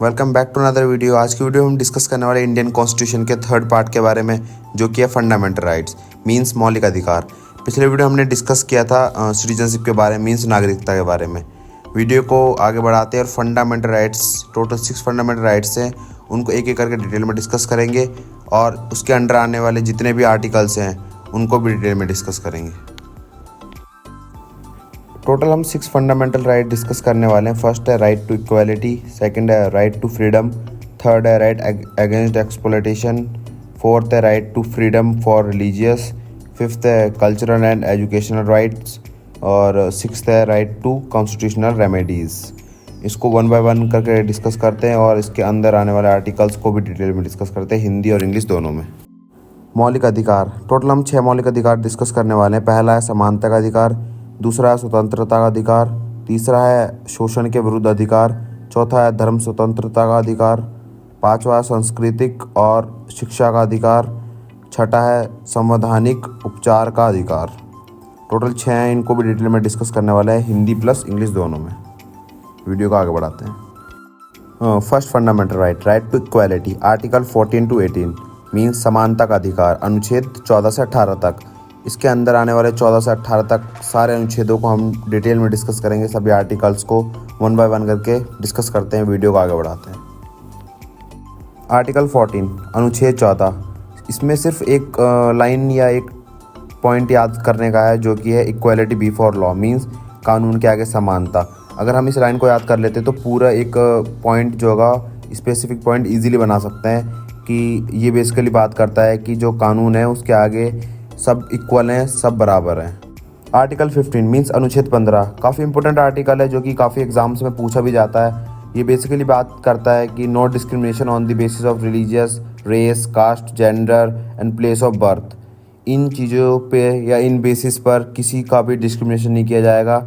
Welcome back to another video. आज की video में हम डिस्कस करने वाले इंडियन कॉन्स्टिट्यूशन के थर्ड पार्ट के बारे में, जो कि है फंडामेंटल राइट्स मींस मौलिक अधिकार। पिछले वीडियो हमने डिस्कस किया था सिटीजनशिप के बारे में मींस नागरिकता के बारे में। वीडियो को आगे बढ़ाते हैं और fundamental rights, total 6 fundamental rights हैं, उनको एक एक करके डिटेल में डिस्कस करेंगे और उसके अंडर आने वाले जितने भी आर्टिकल्स हैं उनको भी डिटेल में डिस्कस करेंगे। टोटल हम 6 फंडामेंटल राइट डिस्कस करने वाले हैं। फर्स्ट है राइट टू इक्वालिटी, सेकंड है राइट टू फ्रीडम, थर्ड है राइट अगेंस्ट एक्सप्लॉयटेशन, फोर्थ है right to freedom for religious, fifth है कल्चरल एंड एजुकेशनल राइट्स और सिक्स्थ है राइट टू कॉन्स्टिट्यूशनल रेमेडीज़। इसको वन बाय वन करके discuss करते हैं और इसके अंदर आने वाले आर्टिकल्स को भी डिटेल में डिस्कस करते हैं, हिंदी और इंग्लिश दोनों में। मौलिक अधिकार, टोटल हम 6 मौलिक अधिकार डिस्कस करने वाले हैं। पहला है समानता का अधिकार, दूसरा है स्वतंत्रता का अधिकार, तीसरा है शोषण के विरुद्ध अधिकार, चौथा है धर्म स्वतंत्रता का अधिकार, पांचवा है सांस्कृतिक और शिक्षा का अधिकार, छठा है संवैधानिक उपचार का अधिकार। टोटल 6 हैं, इनको भी डिटेल में डिस्कस करने वाले हैं, हिंदी प्लस इंग्लिश दोनों में। वीडियो को आगे बढ़ाते हैं। First fundamental right to equality, article 14 to 18 means समानता का अधिकार, अनुच्छेद 14 से 18 तक। इसके अंदर आने वाले 14 से 18 तक सारे अनुच्छेदों को हम डिटेल में डिस्कस करेंगे। सभी आर्टिकल्स को वन बाय वन करके डिस्कस करते हैं, वीडियो को आगे बढ़ाते हैं। आर्टिकल 14 अनुच्छेद 14, इसमें सिर्फ एक लाइन या एक पॉइंट याद करने का है, जो कि है इक्वालिटी बिफोर लॉ मीन्स कानून के आगे समानता। अगर हम इस लाइन को याद कर लेते तो पूरा एक पॉइंट जो होगा, स्पेसिफिक पॉइंट ईजिली बना सकते हैं कि ये बेसिकली बात करता है कि जो कानून है उसके आगे सब इक्वल हैं, सब बराबर हैं। आर्टिकल 15 मीन्स अनुच्छेद 15 काफ़ी इंपॉर्टेंट आर्टिकल है, जो कि काफ़ी एग्जाम्स में पूछा भी जाता है। ये बेसिकली बात करता है कि no discrimination on the basis of religious, race, caste, gender and place of birth. इन चीज़ों पे या इन बेसिस पर किसी का भी डिस्क्रिमिनेशन नहीं किया जाएगा।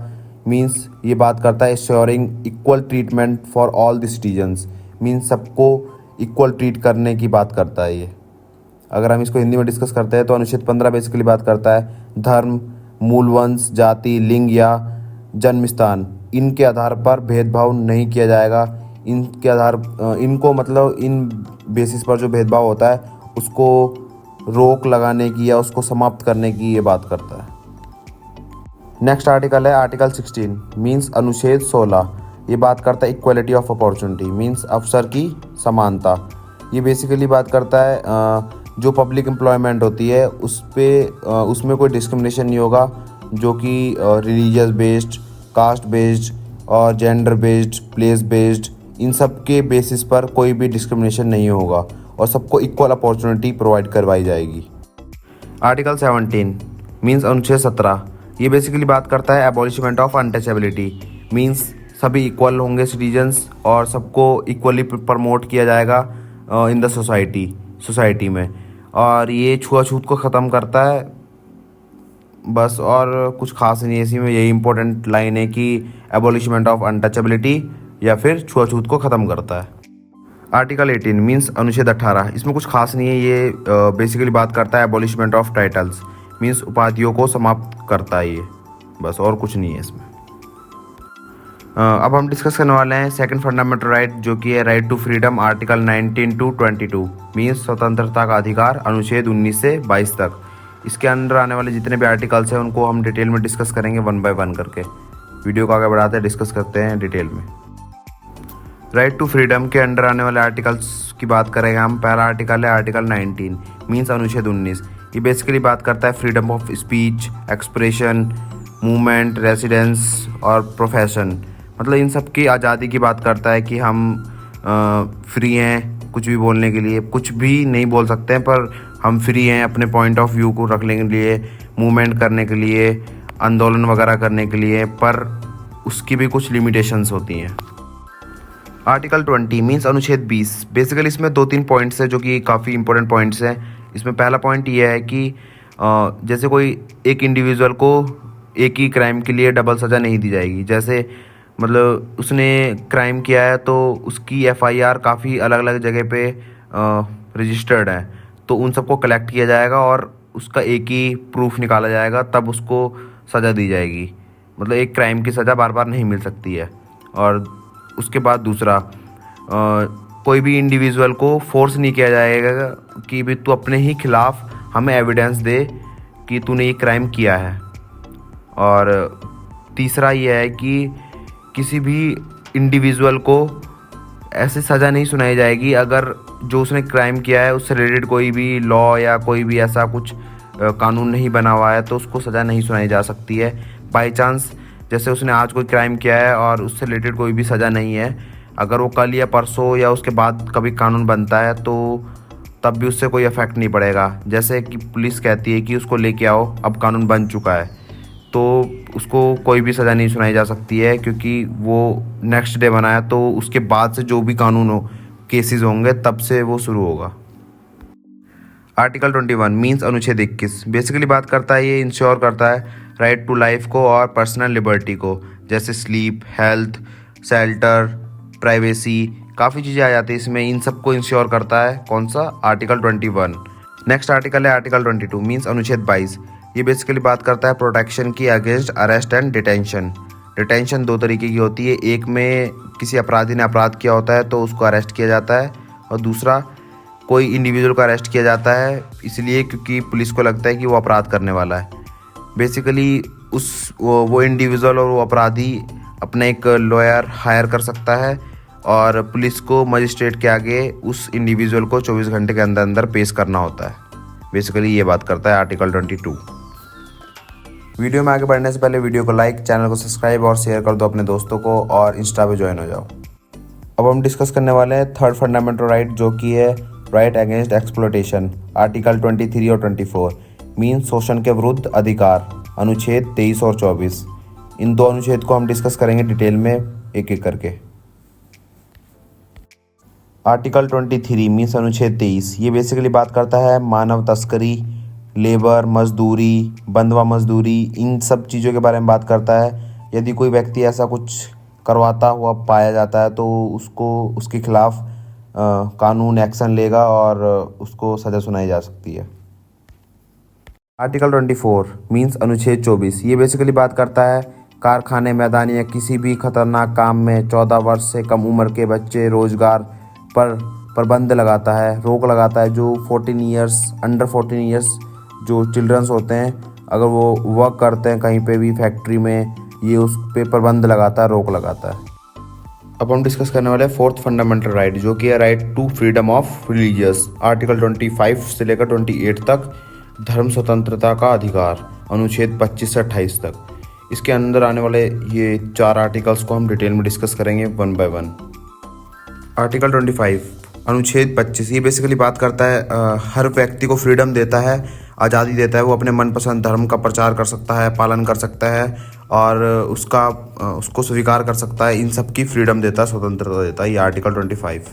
मीन्स ये बात करता है assuring equal treatment for all the citizens, means सबको इक्वल ट्रीट करने की बात करता है ये। अगर हम इसको हिंदी में डिस्कस करते हैं तो अनुच्छेद 15 बेसिकली बात करता है धर्म, मूल वंश, जाति, लिंग या जन्म स्थान, इनके आधार पर भेदभाव नहीं किया जाएगा। इनके आधार इनको मतलब इन बेसिस पर जो भेदभाव होता है उसको रोक लगाने की या उसको समाप्त करने की ये बात करता है। नेक्स्ट आर्टिकल है आर्टिकल 16 मीन्स अनुच्छेद 16। ये बात करता है इक्वलिटी ऑफ अपॉर्चुनिटी मीन्स अवसर की समानता। ये बेसिकली बात करता है जो पब्लिक एम्प्लॉयमेंट होती है उसमें कोई डिस्क्रिमिनेशन नहीं होगा, जो कि रिलीजियस बेस्ड, कास्ट बेस्ड और जेंडर बेस्ड, प्लेस बेस्ड, इन सब के बेसिस पर कोई भी डिस्क्रिमिनेशन नहीं होगा और सबको इक्वल अपॉर्चुनिटी प्रोवाइड करवाई जाएगी। आर्टिकल 17 मीन्स अनुच्छेद 17। ये बेसिकली बात करता है एबॉलिशमेंट ऑफ अनटचेबिलिटी मीन्स सभी इक्वल होंगे सिटीजन्स और सबको इक्वली प्रमोट किया जाएगा इन द सोसाइटी में। और ये छुआछूत को ख़त्म करता है बस, और कुछ खास नहीं है इसी में। यही इंपॉर्टेंट लाइन है कि एबॉलिशमेंट ऑफ अनटचेबिलिटी या फिर छुआछूत को ख़त्म करता है। आर्टिकल 18 मीन्स अनुच्छेद 18। इसमें कुछ खास नहीं है, ये बेसिकली बात करता है एबॉलिशमेंट ऑफ टाइटल्स मीन्स उपाधियों को समाप्त करता है ये, बस और कुछ नहीं है इसमें। अब हम डिस्कस करने वाले हैं सेकंड फंडामेंटल राइट, जो कि है right to freedom, article 19 to 22 means स्वतंत्रता का अधिकार, अनुच्छेद 19 से 22 तक। इसके अंदर आने वाले जितने भी आर्टिकल्स हैं उनको हम डिटेल में डिस्कस करेंगे वन बाय वन करके। वीडियो को आगे बढ़ाते हैं, डिस्कस करते हैं डिटेल में। राइट टू फ्रीडम के अंडर आने वाले आर्टिकल्स की बात करेंगे हम। पहला आर्टिकल है आर्टिकल 19 मीन्स अनुच्छेद 19। ये बेसिकली बात करता है freedom of speech, expression, movement, residence और प्रोफेशन, मतलब इन सब की आज़ादी की बात करता है कि हम फ्री हैं कुछ भी बोलने के लिए, कुछ भी नहीं बोल सकते हैं पर हम फ्री हैं अपने पॉइंट ऑफ व्यू को रखने के लिए, मूवमेंट करने के लिए, आंदोलन वगैरह करने के लिए, पर उसकी भी कुछ लिमिटेशंस होती हैं। आर्टिकल 20 मीन्स अनुच्छेद 20। बेसिकली इसमें 2-3 पॉइंट्स हैं जो कि काफ़ी इंपॉर्टेंट पॉइंट्स हैं। इसमें पहला पॉइंट ये है कि जैसे कोई एक इंडिविजुअल को एक ही क्राइम के लिए डबल सज़ा नहीं दी जाएगी। जैसे मतलब उसने क्राइम किया है तो उसकी FIR काफ़ी अलग अलग जगह पे रजिस्टर्ड है, तो उन सबको कलेक्ट किया जाएगा और उसका एक ही प्रूफ निकाला जाएगा, तब उसको सज़ा दी जाएगी। मतलब एक क्राइम की सज़ा बार बार नहीं मिल सकती है। और उसके बाद दूसरा कोई भी इंडिविजुअल को फोर्स नहीं किया जाएगा कि भी तू अपने ही खिलाफ हमें एविडेंस दे कि तूने ये क्राइम किया है। और तीसरा ये है कि किसी भी इंडिविजुअल को ऐसे सज़ा नहीं सुनाई जाएगी अगर जो उसने क्राइम किया है उससे रिलेटेड कोई भी लॉ या कोई भी ऐसा कुछ कानून नहीं बना हुआ है, तो उसको सज़ा नहीं सुनाई जा सकती है। बाई चांस जैसे उसने आज कोई क्राइम किया है और उससे रिलेटेड कोई भी सज़ा नहीं है, अगर वो कल या परसों या उसके बाद कभी कानून बनता है तो तब भी उससे कोई इफेक्ट नहीं पड़ेगा। जैसे कि पुलिस कहती है कि उसको लेके आओ, अब कानून बन चुका है, तो उसको कोई भी सज़ा नहीं सुनाई जा सकती है, क्योंकि वो नेक्स्ट डे बना है, तो उसके बाद से जो भी कानून हो केसेस होंगे तब से वो शुरू होगा। आर्टिकल 21 मीन्स अनुच्छेद 21 बेसिकली बात करता है, ये इंश्योर करता है राइट टू लाइफ को और पर्सनल लिबर्टी को, जैसे स्लीप, हेल्थ, शेल्टर, प्राइवेसी, काफ़ी चीज़ें आ जाती है इसमें। इन सबको इंश्योर करता है कौन सा? आर्टिकल 21। नेक्स्ट आर्टिकल है आर्टिकल 22 मीन्स अनुच्छेद 22। ये बेसिकली बात करता है प्रोटेक्शन की against arrest and detention. Detention दो तरीके की होती है, एक में किसी अपराधी ने अपराध किया होता है तो उसको अरेस्ट किया जाता है, और दूसरा कोई इंडिविजुअल को अरेस्ट किया जाता है इसलिए क्योंकि पुलिस को लगता है कि वो अपराध करने वाला है। बेसिकली वो इंडिविजुअल और वो अपराधी अपना एक लॉयर हायर कर सकता है और पुलिस को मजिस्ट्रेट के आगे उस इंडिविजुअल को 24 घंटे के अंदर अंदर पेश करना होता है। बेसिकली ये बात करता है आर्टिकल 22। वीडियो में आगे बढ़ने से पहले वीडियो को लाइक, चैनल को सब्सक्राइब और शेयर कर दो अपने दोस्तों को, और इंस्टा पे ज्वाइन हो जाओ। अब हम डिस्कस करने वाले हैं थर्ड फंडामेंटल राइट, जो कि है राइट अगेंस्ट एक्सप्लॉयटेशन। आर्टिकल 23 और 24 मीन शोषण के विरुद्ध अधिकार, अनुच्छेद 23 और 24। इन दो अनुच्छेद को हम डिस्कस करेंगे डिटेल में एक एक करके। आर्टिकल 23 मीन्स अनुच्छेद 23, ये बेसिकली बात करता है मानव तस्करी, लेबर, मजदूरी, बंधुआ मजदूरी, इन सब चीज़ों के बारे में बात करता है। यदि कोई व्यक्ति ऐसा कुछ करवाता हुआ पाया जाता है तो उसको उसके खिलाफ कानून एक्शन लेगा और उसको सज़ा सुनाई जा सकती है। आर्टिकल 24 मीन्स अनुच्छेद 24, ये बेसिकली बात करता है कारखाने, मैदान या किसी भी खतरनाक काम में 14 वर्ष से कम उम्र के बच्चे रोजगार पर प्रतिबंध लगाता है, रोक लगाता है। जो 14 ईयर्स, अंडर 14 ईयर्स जो चिल्ड्रंस होते हैं, अगर वो वर्क करते हैं कहीं पे भी फैक्ट्री में, ये उस पे प्रतिबंध लगाता है, रोक लगाता है। अब हम डिस्कस करने वाले हैं फोर्थ फंडामेंटल राइट, जो कि है right to freedom of religious. Article 25 से लेकर 28 तक धर्म स्वतंत्रता का अधिकार, अनुच्छेद 25 से 28 तक। इसके अंदर आने वाले ये 4 आर्टिकल्स को हम डिटेल में डिस्कस करेंगे वन बाय वन। आर्टिकल 25 अनुच्छेद 25, ये बेसिकली बात करता है हर व्यक्ति को फ्रीडम देता है, आज़ादी देता है, वो अपने मनपसंद धर्म का प्रचार कर सकता है, पालन कर सकता है और उसको स्वीकार कर सकता है। इन सब की फ्रीडम देता है, स्वतंत्रता देता है, ये आर्टिकल 25।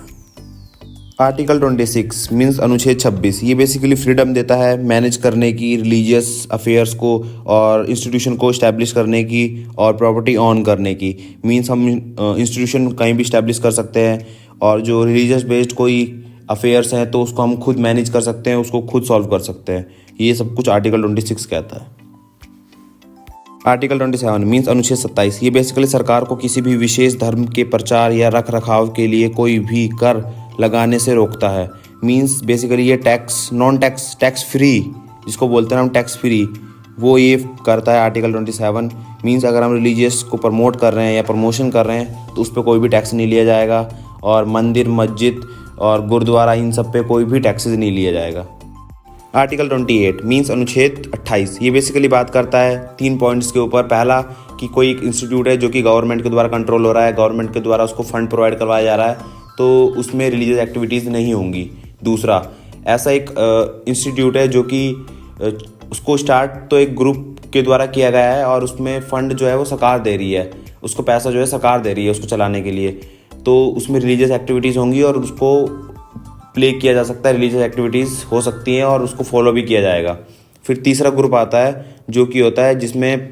आर्टिकल 26 मीन्स अनुच्छेद 26, ये बेसिकली फ्रीडम देता है मैनेज करने की, रिलीजियस अफेयर्स को और इंस्टीट्यूशन को इस्टेब्लिश करने की और प्रॉपर्टी ऑन करने की। मीन्स हम इंस्टीट्यूशन कहीं भी इस्टेब्लिश कर सकते हैं और जो रिलीजियस बेस्ड कोई अफेयर्स हैं तो उसको हम खुद मैनेज कर सकते हैं, उसको खुद सॉल्व कर सकते हैं। ये सब कुछ आर्टिकल 26 कहता है। आर्टिकल 27 मीन्स अनुच्छेद 27, ये बेसिकली सरकार को किसी भी विशेष धर्म के प्रचार या रख रखाव के लिए कोई भी कर लगाने से रोकता है। मीन्स बेसिकली ये tax, non tax, tax free जिसको बोलते हैं हम, टैक्स फ्री, वो ये करता है आर्टिकल 27। मीन्स अगर हम रिलीजियस को प्रमोट कर रहे हैं या प्रमोशन कर रहे हैं तो उस पर कोई भी टैक्स नहीं लिया जाएगा, और मंदिर, मस्जिद और गुरुद्वारा, इन सब पे कोई भी टैक्सेस नहीं लिया जाएगा। आर्टिकल 28 मीन्स अनुच्छेद 28, ये बेसिकली बात करता है 3 पॉइंट्स के ऊपर। पहला कि कोई एक इंस्टीट्यूट है जो कि गवर्नमेंट के द्वारा कंट्रोल हो रहा है, गवर्नमेंट के द्वारा उसको फंड प्रोवाइड करवाया जा रहा है, तो उसमें रिलीजियस एक्टिविटीज़ नहीं होंगी। दूसरा, ऐसा एक इंस्टीट्यूट है जो कि उसको स्टार्ट तो एक ग्रुप के द्वारा किया गया है और उसमें फ़ंड जो है वो सरकार दे रही है, उसको पैसा जो है सरकार दे रही है उसको चलाने के लिए, तो उसमें रिलीजियस एक्टिविटीज़ होंगी और उसको प्ले किया जा सकता है, रिलीजियस एक्टिविटीज़ हो सकती हैं और उसको फॉलो भी किया जाएगा। फिर तीसरा ग्रुप आता है जो कि होता है जिसमें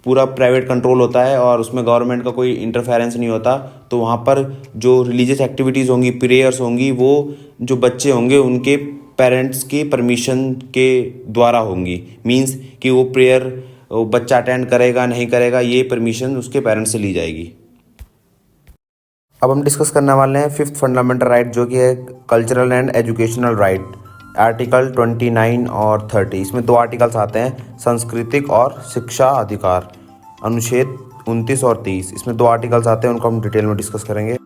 पूरा प्राइवेट कंट्रोल होता है और उसमें गवर्नमेंट का कोई इंटरफेरेंस नहीं होता, तो वहाँ पर जो रिलीजियस एक्टिविटीज़ होंगी, प्रेयर्स होंगी, वो जो बच्चे होंगे उनके पेरेंट्स की परमिशन के द्वारा होंगी। मींस कि वो प्रेयर बच्चा अटेंड करेगा नहीं करेगा, ये परमिशन उसके पेरेंट्स से ली जाएगी। अब हम डिस्कस करने वाले हैं फिफ्थ फंडामेंटल राइट, जो कि है cultural and educational right, article 29 और 30। इसमें दो आर्टिकल्स आते हैं, सांस्कृतिक और शिक्षा अधिकार, अनुच्छेद 29 और 30। इसमें दो आर्टिकल्स आते हैं, उनको हम डिटेल में डिस्कस करेंगे।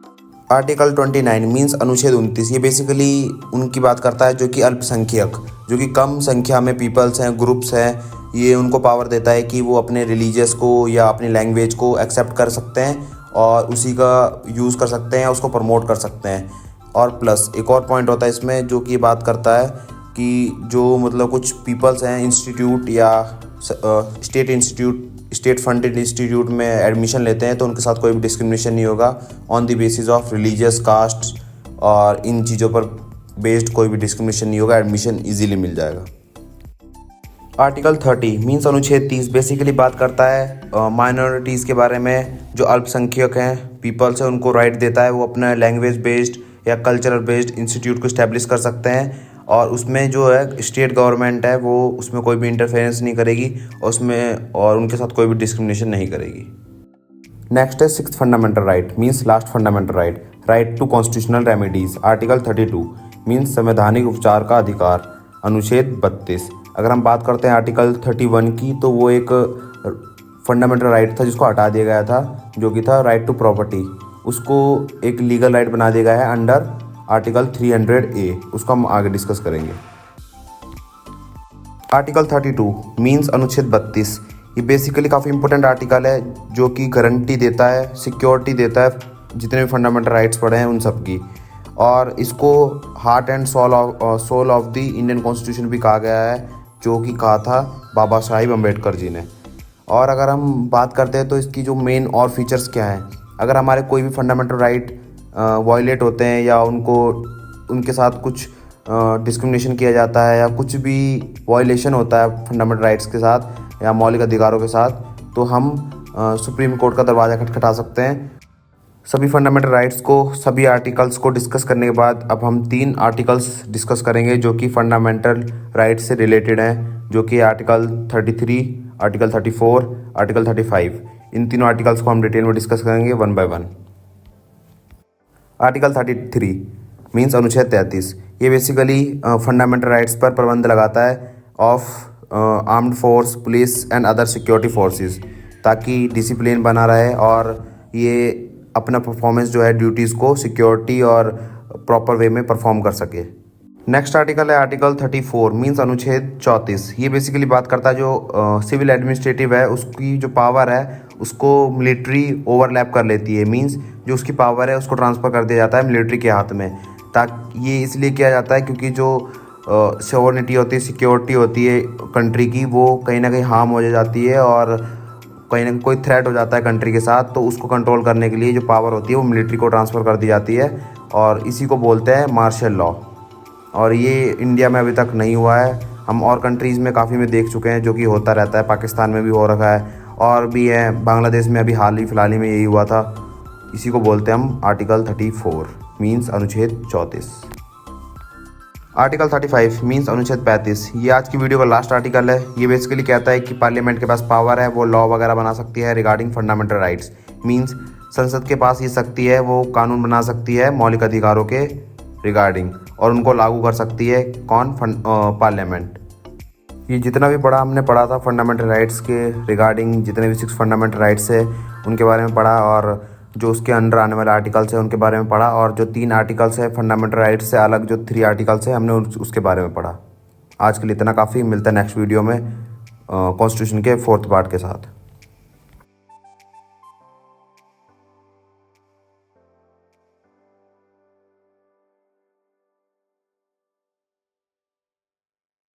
आर्टिकल 29 मीन्स अनुच्छेद 29, ये बेसिकली उनकी बात करता है जो कि अल्पसंख्यक, जो कि कम संख्या में पीपल्स हैं, ग्रुप्स हैं, ये उनको पावर देता है कि वो अपने रिलीजियस को या अपनी लैंग्वेज को एक्सेप्ट कर सकते हैं और उसी का यूज़ कर सकते हैं, उसको प्रमोट कर सकते हैं। और प्लस एक और पॉइंट होता है इसमें जो कि बात करता है कि जो मतलब कुछ पीपल्स हैं इंस्टीट्यूट या स्टेट फंडेड इंस्टीट्यूट में एडमिशन लेते हैं, तो उनके साथ कोई भी डिस्क्रिमिनेशन नहीं होगा on the basis of religious, caste और इन चीज़ों पर बेस्ड कोई भी डिस्क्रिमिनेशन नहीं होगा, एडमिशन इजीली मिल जाएगा। आर्टिकल 30 मीन्स अनुच्छेद 30 बेसिकली बात करता है माइनॉरिटीज़ के बारे में, जो अल्पसंख्यक हैं, पीपल्स हैं, उनको राइट देता है वो अपना लैंग्वेज बेस्ड या कल्चरल बेस्ड इंस्टीट्यूट को इस्टेब्लिश कर सकते हैं, और उसमें जो है स्टेट गवर्नमेंट है वो उसमें कोई भी इंटरफेरेंस नहीं करेगी और उनके साथ कोई भी डिस्क्रिमिनेशन नहीं करेगी। नेक्स्ट है sixth fundamental right means last fundamental right, right to constitutional remedies, article 32 means संवैधानिक उपचार का अधिकार, अनुच्छेद 32। अगर हम बात करते हैं आर्टिकल 31 की, तो वो एक फंडामेंटल राइट था जिसको हटा दिया गया था, जो कि था राइट टू प्रॉपर्टी, उसको एक लीगल राइट बना दिया गया है अंडर आर्टिकल 300A, उसको हम आगे डिस्कस करेंगे। आर्टिकल 32 मीन्स अनुच्छेद 32, ये बेसिकली काफ़ी इंपॉर्टेंट आर्टिकल है जो कि गारंटी देता है, सिक्योरिटी देता है जितने भी फंडामेंटल राइट्स पड़े हैं उन सब की, और इसको heart and soul of the Indian constitution भी कहा गया है, जो कि कहा था बाबा साहिब अम्बेडकर जी ने। और अगर हम बात करते हैं तो इसकी जो मेन और फीचर्स क्या हैं, अगर हमारे कोई भी फंडामेंटल राइट वायलेट होते हैं या उनके साथ कुछ डिस्क्रिमिनेशन किया जाता है या कुछ भी वायलेशन होता है फंडामेंटल राइट्स के साथ या मौलिक अधिकारों के साथ, तो हम सुप्रीम कोर्ट का दरवाज़ा खटखटा सकते हैं। सभी फंडामेंटल राइट्स को, सभी आर्टिकल्स को डिस्कस करने के बाद अब हम 3 आर्टिकल्स डिस्कस करेंगे जो कि फंडामेंटल राइट्स से रिलेटेड हैं, जो कि आर्टिकल 33, आर्टिकल 34, आर्टिकल 35। इन तीनों आर्टिकल्स को हम डिटेल में डिस्कस करेंगे 1 बाय 1। आर्टिकल 33 मीन्स अनुच्छेद 33, ये बेसिकली फंडामेंटल राइट्स पर पाबंदी लगाता है of armed force, police and other security forces, ताकि डिसिप्लिन बना रहे और ये अपना परफॉर्मेंस जो है ड्यूटीज़ को सिक्योरिटी और प्रॉपर वे में परफॉर्म कर सके। नेक्स्ट आर्टिकल है आर्टिकल 34 मीन्स अनुच्छेद 34, ये बेसिकली बात करता है जो सिविल एडमिनिस्ट्रेटिव है उसकी जो पावर है उसको मिलिट्री ओवरलैप कर लेती है, मीन्स जो उसकी पावर है उसको ट्रांसफ़र कर दिया जाता है मिलिट्री के हाथ में, ताकि ये इसलिए किया जाता है क्योंकि जो सॉवरेनिटी होती है, सिक्योरिटी होती है कंट्री की, वो कहीं ना कहीं हार्म हो जाती है और कहीं ना कोई थ्रेट हो जाता है कंट्री के साथ, तो उसको कंट्रोल करने के लिए जो पावर होती है वो मिलिट्री को ट्रांसफ़र कर दी जाती है, और इसी को बोलते हैं मार्शल लॉ। और ये इंडिया में अभी तक नहीं हुआ है, हम और कंट्रीज़ में काफ़ी में देख चुके हैं जो कि होता रहता है, पाकिस्तान में भी हो रखा है और भी है, बांग्लादेश में अभी फिलहाल ही में यही हुआ था। इसी को बोलते हैं हम आर्टिकल 34 मीन्स अनुच्छेद 34। आर्टिकल 35 मीन्स अनुच्छेद 35, ये आज की वीडियो का लास्ट आर्टिकल है। ये बेसिकली कहता है कि पार्लियामेंट के पास पावर है, वो लॉ वगैरह बना सकती है रिगार्डिंग फंडामेंटल राइट्स, मीन्स संसद के पास ये शक्ति है, वो कानून बना सकती है मौलिक अधिकारों के रिगार्डिंग और उनको लागू कर सकती है पार्लियामेंट। ये जितना भी हमने पढ़ा था फंडामेंटल राइट्स के रिगार्डिंग, जितने भी 6 फंडामेंटल राइट्स है उनके बारे में पढ़ा, और जो उसके अंडर आने वाले आर्टिकल्स हैं उनके बारे में पढ़ा, और जो 3 आर्टिकल्स है फंडामेंटल राइट्स से अलग जो 3 आर्टिकल्स है हमने उसके बारे में पढ़ा। आज के लिए इतना काफ़ी, मिलता है नेक्स्ट वीडियो में कॉन्स्टिट्यूशन के 4th पार्ट के साथ।